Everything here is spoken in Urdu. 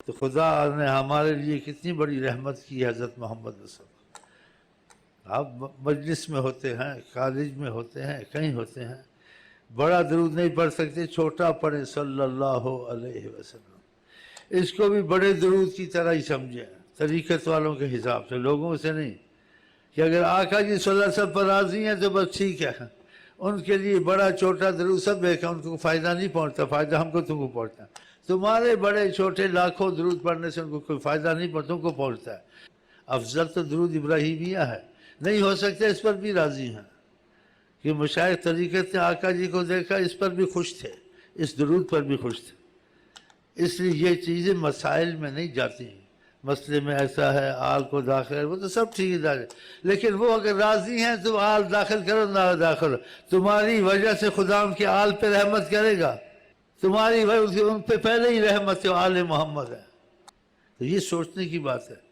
تو خدا نے ہمارے لیے کتنی بڑی رحمت کی ہے حضرت محمد رسول اللہ۔ آپ مجلس میں ہوتے ہیں، کالج میں ہوتے ہیں، کہیں ہوتے ہیں، بڑا درود نہیں پڑھ سکتے، چھوٹا پڑھیں صلی اللہ علیہ وسلم۔ اس کو بھی بڑے درود کی طرح ہی سمجھیں، طریقت والوں کے حساب سے، لوگوں سے نہیں، کہ اگر آقا جی صلی اللہ علیہ وسلم پر راضی ہیں تو بس ٹھیک ہے، ان کے لیے بڑا چھوٹا درود سب ایک ہے، ان کو فائدہ نہیں پہنچتا، فائدہ ہم کو تم کو پہنچتا ہے۔ تمہارے بڑے چھوٹے لاکھوں درود پڑھنے سے ان کو کوئی فائدہ نہیں پہنچتا، تم کو پہنچتا ہے۔ افضل تو درود ابراہیمیہ ہے، نہیں ہو سکتے اس پر بھی راضی ہیں کہ مشائخ طریقت نے آقا جی کو دیکھا، اس پر بھی خوش تھے، اس درود پر بھی خوش تھے۔ اس لیے یہ چیزیں مسائل میں نہیں جاتی ہیں، مسئلے میں ایسا ہے، آل کو داخل ہے، وہ تو سب ٹھیک ہے، لیکن وہ اگر راضی ہیں تو آل داخل کرو نہ داخل، تمہاری وجہ سے خدا ان کے آل پہ رحمت کرے گا، تمہاری وجہ ان پہ پہلے ہی رحمت ہے، آل محمد ہے۔ تو یہ سوچنے کی بات ہے۔